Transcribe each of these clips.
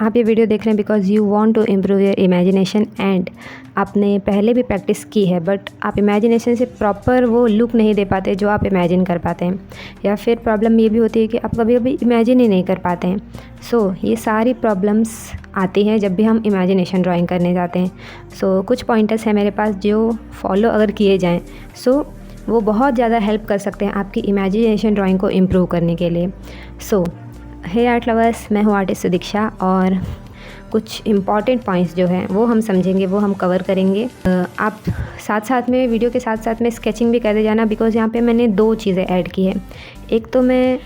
आप ये वीडियो देख रहे हैं because you want to improve your imagination and आपने पहले भी प्रैक्टिस की है बट आप इमेजिनेशन से प्रॉपर वो लुक नहीं दे पाते जो आप इमेजिन कर पाते हैं, या फिर प्रॉब्लम ये भी होती है कि आप कभी कभी इमेजिन ही नहीं कर पाते हैं। ये सारी प्रॉब्लम्स आती हैं जब भी हम इमेजिनेशन ड्राइंग करने जाते हैं। कुछ पॉइंटर्स हैं मेरे पास जो फॉलो अगर किए जाएँ वो बहुत ज़्यादा हेल्प कर सकते हैं आपकी इमेजिनेशन ड्राइंग को इम्प्रूव करने के लिए। हे आर्ट लवर्स, मैं हूँ आर्टिस्ट सुदीक्षा और कुछ इम्पॉर्टेंट पॉइंट्स जो हैं वो हम समझेंगे, वो हम कवर करेंगे। आप साथ साथ में वीडियो के साथ साथ में स्केचिंग भी करते जाना बिकॉज़ यहाँ पे मैंने 2 चीज़ें ऐड की है। एक तो मैं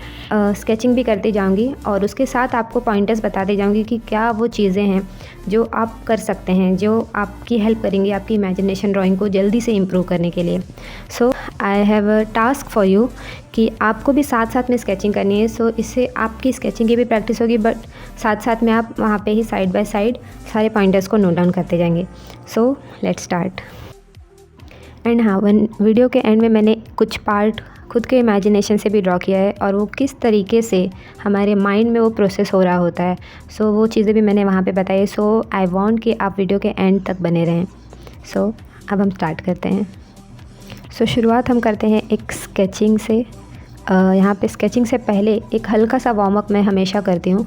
स्केचिंग भी करती जाऊँगी और उसके साथ आपको पॉइंटर्स बताती जाऊँगी कि क्या वो चीज़ें हैं जो आप कर सकते हैं, जो आपकी हेल्प करेंगी आपकी इमेजिनेशन ड्राइंग को जल्दी से इम्प्रूव करने के लिए। I have a task for you कि आपको भी साथ साथ में स्केचिंग करनी है। इससे आपकी स्केचिंग की भी प्रैक्टिस होगी बट साथ साथ में आप वहाँ पे ही साइड बाय साइड सारे पॉइंटर्स को नोट डाउन करते जाएंगे। Let's start. एंड हाँ, वीडियो के एंड में मैंने कुछ पार्ट खुद के इमेजिनेशन से भी ड्रॉ किया है और वो किस तरीके से हमारे माइंड में वो प्रोसेस हो रहा होता है। वो चीज़ें भी मैंने वहाँ पे बताई। आई वांट कि आप वीडियो के एंड तक बने रहें। अब हम स्टार्ट करते हैं। शुरुआत हम करते हैं एक स्केचिंग से। यहाँ पे स्केचिंग से पहले एक हल्का सा वार्म अप मैं हमेशा करती हूँ,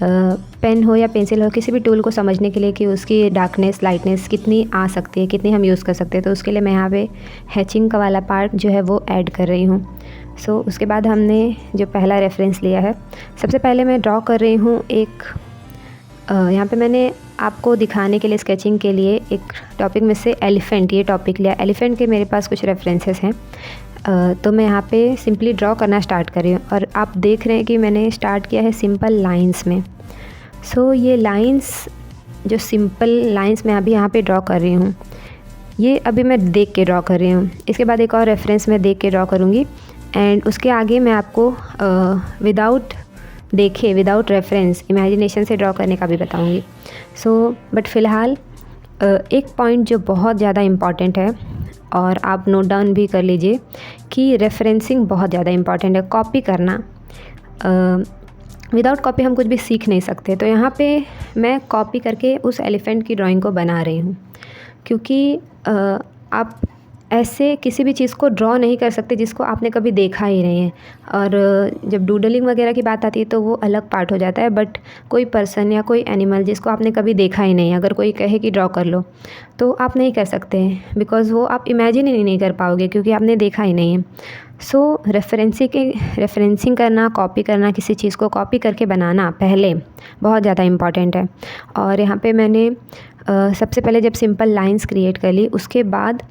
पेन हो या पेंसिल हो, किसी भी टूल को समझने के लिए कि उसकी डार्कनेस लाइटनेस कितनी आ सकती है, कितनी हम यूज़ कर सकते हैं। तो उसके लिए मैं यहाँ पे हैचिंग का वाला पार्ट जो है वो ऐड कर रही हूँ। उसके बाद हमने जो पहला रेफरेंस लिया है, सबसे पहले मैं ड्रॉ कर रही हूँ एक यहाँ पे मैंने आपको दिखाने के लिए स्केचिंग के लिए एक टॉपिक में से एलिफेंट ये टॉपिक लिया। एलिफेंट के मेरे पास कुछ रेफरेंसेस हैं। मैं यहाँ पे सिंपली ड्रॉ करना स्टार्ट कर रही हूँ और आप देख रहे हैं कि मैंने स्टार्ट किया है सिंपल लाइंस में। ये लाइंस जो सिंपल लाइंस मैं अभी यहाँ पे ड्रॉ कर रही हूँ, ये अभी मैं देख के ड्रॉ कर रही हूँ। इसके बाद एक और रेफरेंस मैं देख के ड्रॉ करूँगी एंड उसके आगे मैं आपको विदाउट रेफरेंस इमेजिनेशन से ड्रॉ करने का भी बताऊँगी। बट फ़िलहाल एक पॉइंट जो बहुत ज़्यादा इम्पॉर्टेंट है और आप नोट डाउन भी कर लीजिए कि रेफरेंसिंग बहुत ज़्यादा इम्पॉर्टेंट है। कॉपी करना, विदाउट कॉपी हम कुछ भी सीख नहीं सकते। तो यहाँ पे मैं कॉपी करके उस एलिफेंट की ड्राइंग को बना रही हूँ, क्योंकि आप ऐसे किसी भी चीज़ को ड्रॉ नहीं कर सकते जिसको आपने कभी देखा ही नहीं है। और जब डूडलिंग वगैरह की बात आती है तो वो अलग पार्ट हो जाता है, बट कोई पर्सन या कोई एनिमल जिसको आपने कभी देखा ही नहीं, अगर कोई कहे कि ड्रॉ कर लो तो आप नहीं कर सकते हैं बिकॉज़ वो आप इमेजिन ही नहीं कर पाओगे क्योंकि आपने देखा ही नहीं है। रेफरेंसिंग करना, कॉपी करना, किसी चीज़ को कॉपी करके बनाना पहले बहुत ज़्यादा इम्पॉर्टेंट है। और यहाँ पे मैंने सबसे पहले जब सिंपल लाइंस क्रिएट कर ली, उसके बाद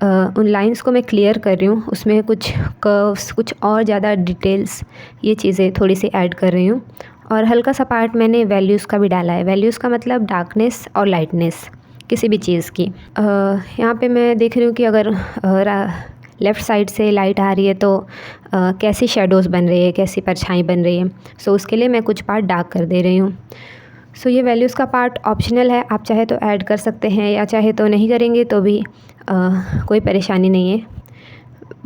उन लाइंस को मैं क्लियर कर रही हूँ, उसमें कुछ कर्व्स, कुछ और ज़्यादा डिटेल्स, ये चीज़ें थोड़ी सी ऐड कर रही हूँ। और हल्का सा पार्ट मैंने वैल्यूज़ का भी डाला है। वैल्यूज़ का मतलब डार्कनेस और लाइटनेस किसी भी चीज़ की। यहाँ पे मैं देख रही हूँ कि अगर लेफ़्ट साइड से लाइट आ रही है तो कैसी शेडोज़ बन रही है, कैसी परछाई बन रही है। उसके लिए मैं कुछ पार्ट डार्क कर दे रही हूँ। ये वैल्यूज़ का पार्ट ऑप्शनल है, आप चाहे तो ऐड कर सकते हैं या चाहे तो नहीं करेंगे तो भी कोई परेशानी नहीं है।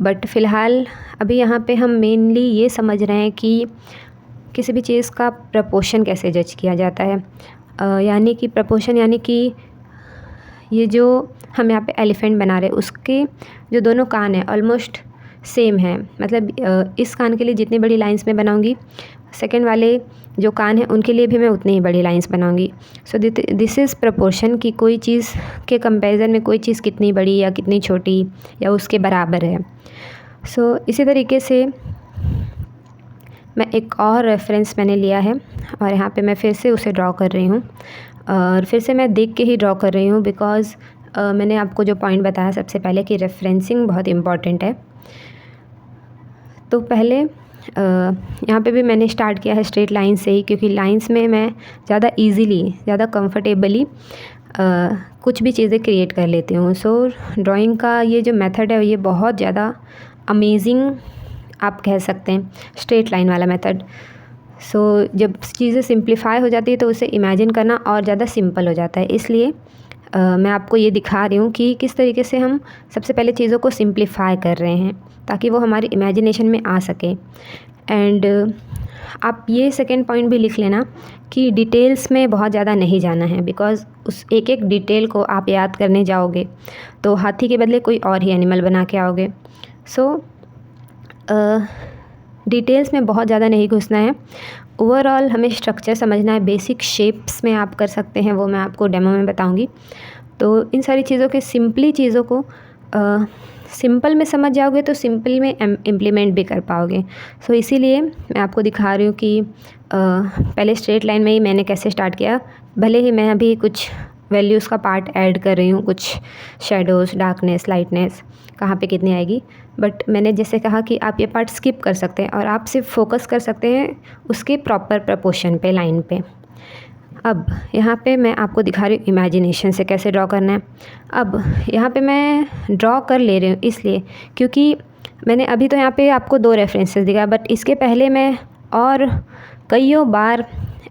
बट फ़िलहाल अभी यहाँ पे हम मेनली ये समझ रहे हैं कि किसी भी चीज़ का प्रपोर्शन कैसे जज किया जाता है। यानी कि प्रपोर्शन यानी कि ये जो हम यहाँ पे एलिफेंट बना रहे हैं उसके जो दोनों कान हैं ऑलमोस्ट सेम है। मतलब इस कान के लिए जितनी बड़ी लाइंस में बनाऊंगी, सेकंड वाले जो कान हैं उनके लिए भी मैं उतनी ही बड़ी लाइंस बनाऊंगी। दिस इज़ प्रपोर्शन कि कोई चीज़ के कंपैरिजन में कोई चीज़ कितनी बड़ी या कितनी छोटी या उसके बराबर है। इसी तरीके से मैं एक और रेफरेंस मैंने लिया है और यहाँ पे मैं फिर से उसे ड्रॉ कर रही हूँ और फिर से मैं देख के ही ड्रॉ कर रही हूँ बिकॉज़ मैंने आपको जो पॉइंट बताया सबसे पहले कि रेफरेंसिंग बहुत इम्पॉर्टेंट है। तो पहले यहाँ पे भी मैंने स्टार्ट किया है स्ट्रेट लाइन से ही, क्योंकि लाइंस में मैं ज़्यादा इजीली, ज़्यादा कंफर्टेबली कुछ भी चीज़ें क्रिएट कर लेती हूँ। ड्राइंग का ये जो मेथड है ये बहुत ज़्यादा अमेजिंग आप कह सकते हैं, स्ट्रेट लाइन वाला मेथड। जब चीज़ें सिंप्लीफाई हो जाती है तो उसे इमेजिन करना और ज़्यादा सिंपल हो जाता है। इसलिए मैं आपको ये दिखा रही हूँ कि किस तरीके से हम सबसे पहले चीज़ों को सिंप्लीफाई कर रहे हैं ताकि वो हमारी इमेजिनेशन में आ सके। एंड आप ये सेकंड पॉइंट भी लिख लेना कि डिटेल्स में बहुत ज़्यादा नहीं जाना है, बिकॉज़ उस एक एक डिटेल को आप याद करने जाओगे तो हाथी के बदले कोई और ही एनिमल बना के आओगे। सो डिटेल्स में बहुत ज़्यादा नहीं घुसना है। ओवरऑल हमें स्ट्रक्चर समझना है। बेसिक शेप्स में आप कर सकते हैं, वो मैं आपको डेमो में बताऊंगी। तो इन सारी चीज़ों के सिंपली चीज़ों को सिंपल में समझ जाओगे तो सिंपल में इम्प्लीमेंट भी कर पाओगे। सो इसीलिए मैं आपको दिखा रही हूँ कि पहले स्ट्रेट लाइन में ही मैंने कैसे स्टार्ट किया। भले ही मैं अभी कुछ वैल्यूज़ का पार्ट ऐड कर रही हूँ, कुछ शेडोज़, डार्कनेस, लाइटनेस कहाँ पे कितनी आएगी, बट मैंने जैसे कहा कि आप ये पार्ट स्किप कर सकते हैं और आप सिर्फ फोकस कर सकते हैं उसके प्रॉपर प्रपोर्शन पे, लाइन पे। अब यहाँ पे मैं आपको दिखा रही हूँ इमेजिनेशन से कैसे ड्रॉ करना है। अब यहाँ पे मैं ड्रॉ कर ले रही हूँ इसलिए क्योंकि मैंने अभी तो यहाँ पे आपको 2 रेफरेंसेस दिखाया, बट इसके पहले मैं और कईयों बार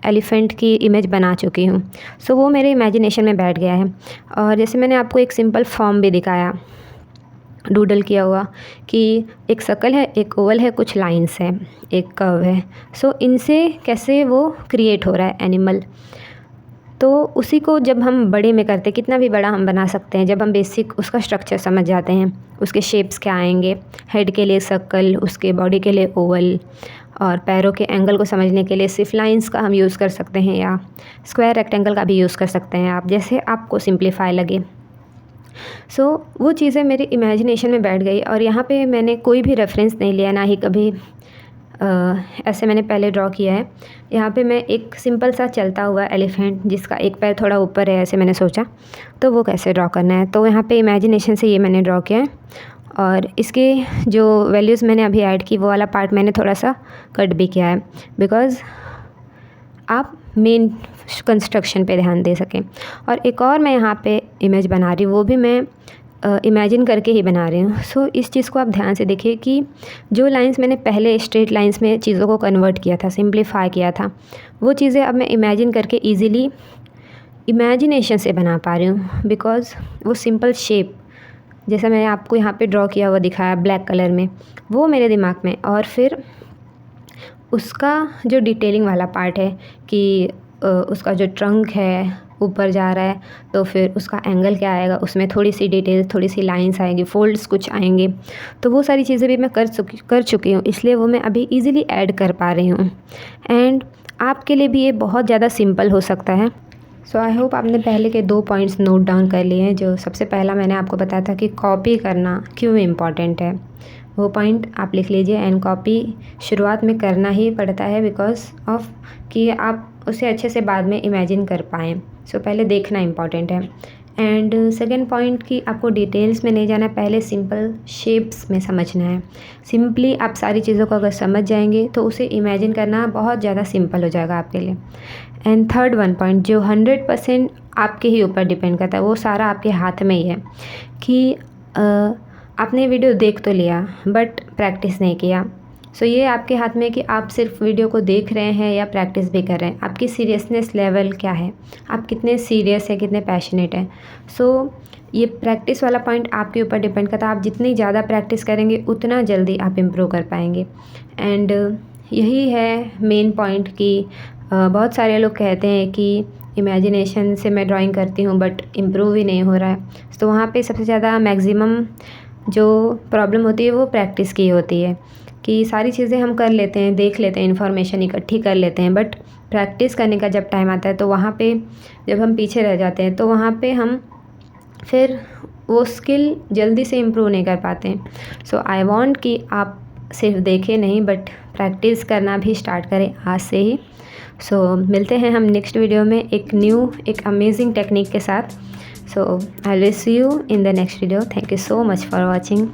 एलिफेंट की इमेज बना चुकी हूँ। सो वो मेरे इमेजिनेशन में बैठ गया है। और जैसे मैंने आपको एक सिंपल फॉर्म भी दिखाया, डूडल किया हुआ, कि एक सर्कल है, एक ओवल है, कुछ लाइंस है, एक कर्व है। सो इनसे कैसे वो क्रिएट हो रहा है एनिमल। तो उसी को जब हम बड़े में करते, कितना भी बड़ा हम बना सकते हैं जब हम बेसिक उसका स्ट्रक्चर समझ जाते हैं, उसके शेप्स क्या आएंगे। हेड के लिए सर्कल, उसके बॉडी के लिए ओवल, और पैरों के एंगल को समझने के लिए सिर्फ लाइंस का हम यूज़ कर सकते हैं या स्क्वायर रेक्टेंगल का भी यूज़ कर सकते हैं आप, जैसे आपको सिंप्लीफाई लगे। सो वो चीज़ें मेरी इमेजिनेशन में बैठ गई। और यहाँ पे मैंने कोई भी रेफरेंस नहीं लिया, ना ही कभी ऐसे मैंने पहले ड्रॉ किया है। यहाँ पे मैं एक सिंपल सा चलता हुआ एलिफेंट जिसका एक पैर थोड़ा ऊपर है, ऐसे मैंने सोचा तो वो कैसे ड्रॉ करना है। तो यहाँ पे इमेजिनेशन से ये मैंने ड्रॉ किया है। और इसके जो वैल्यूज़ मैंने अभी ऐड की वो वाला पार्ट मैंने थोड़ा सा कट भी किया है, बिकॉज़ आप मेन कंस्ट्रक्शन पे ध्यान दे सकें। और एक और मैं यहाँ पे इमेज बना रही हूँ, वो भी मैं इमेजिन करके ही बना रही हूँ। सो इस चीज़ को आप ध्यान से देखिए कि जो लाइंस मैंने पहले स्ट्रेट लाइंस में चीज़ों को कन्वर्ट किया था, सिंप्लीफाई किया था, वो चीज़ें अब मैं इमेजिन करके ईज़िली इमेजिनेशन से बना पा रही हूँ। बिकॉज़ वो सिंपल शेप जैसा मैंने आपको यहाँ पे ड्रॉ किया हुआ दिखाया ब्लैक कलर में, वो मेरे दिमाग में, और फिर उसका जो डिटेलिंग वाला पार्ट है कि उसका जो ट्रंक है ऊपर जा रहा है तो फिर उसका एंगल क्या आएगा, उसमें थोड़ी सी डिटेल्स, थोड़ी सी लाइंस आएंगी, फोल्ड्स कुछ आएंगे। तो वो सारी चीज़ें भी मैं कर चुकी हूँ, इसलिए वो मैं अभी इजीली ऐड कर पा रही हूँ। एंड आपके लिए भी ये बहुत ज़्यादा सिंपल हो सकता है। सो आई होप आपने पहले के 2 पॉइंट्स नोट डाउन कर लिए हैं। जो सबसे पहला मैंने आपको बताया था कि कॉपी करना क्यों इम्पॉर्टेंट है, वो पॉइंट आप लिख लीजिए। एंड कॉपी शुरुआत में करना ही पड़ता है बिकॉज ऑफ कि आप उसे अच्छे से बाद में इमेजिन कर पाएँ। सो पहले देखना इम्पॉर्टेंट है। एंड सेकेंड पॉइंट कि आपको डिटेल्स में नहीं जाना, पहले सिंपल शेप्स में समझना है। सिंपली आप सारी चीज़ों को अगर समझ जाएंगे तो उसे इमेजिन करना बहुत ज़्यादा सिंपल हो जाएगा आपके लिए। एंड थर्ड वन पॉइंट जो 100% आपके ही ऊपर डिपेंड करता है, वो सारा आपके हाथ में ही है कि आपने वीडियो देख तो लिया बट प्रैक्टिस नहीं किया। सो ये आपके हाथ में कि आप सिर्फ वीडियो को देख रहे हैं या प्रैक्टिस भी कर रहे हैं। आपकी सीरियसनेस लेवल क्या है, आप कितने सीरियस है, कितने पैशनेट हैं। सो ये प्रैक्टिस वाला पॉइंट आपके ऊपर डिपेंड करता है। आप जितनी ज़्यादा प्रैक्टिस करेंगे उतना जल्दी आप इम्प्रूव कर पाएंगे। एंड यही है मेन पॉइंट कि बहुत सारे लोग कहते हैं कि इमेजिनेशन से मैं ड्राइंग करती हूँ बट इम्प्रूव ही नहीं हो रहा है। तो वहाँ पे सबसे ज़्यादा मैक्सिमम जो प्रॉब्लम होती है वो प्रैक्टिस की होती है कि सारी चीज़ें हम कर लेते हैं, देख लेते हैं, इन्फॉर्मेशन इकट्ठी कर लेते हैं, बट प्रैक्टिस करने का जब टाइम आता है तो वहाँ पे जब हम पीछे रह जाते हैं तो वहाँ पे हम फिर वो स्किल जल्दी से इम्प्रूव नहीं कर पाते हैं। सो आई वांट कि आप सिर्फ देखें नहीं बट प्रैक्टिस करना भी स्टार्ट करें आज से ही। सो मिलते हैं हम नेक्स्ट वीडियो में एक अमेजिंग टेक्निक के साथ। So I will see you in the next video. Thank you so much for watching.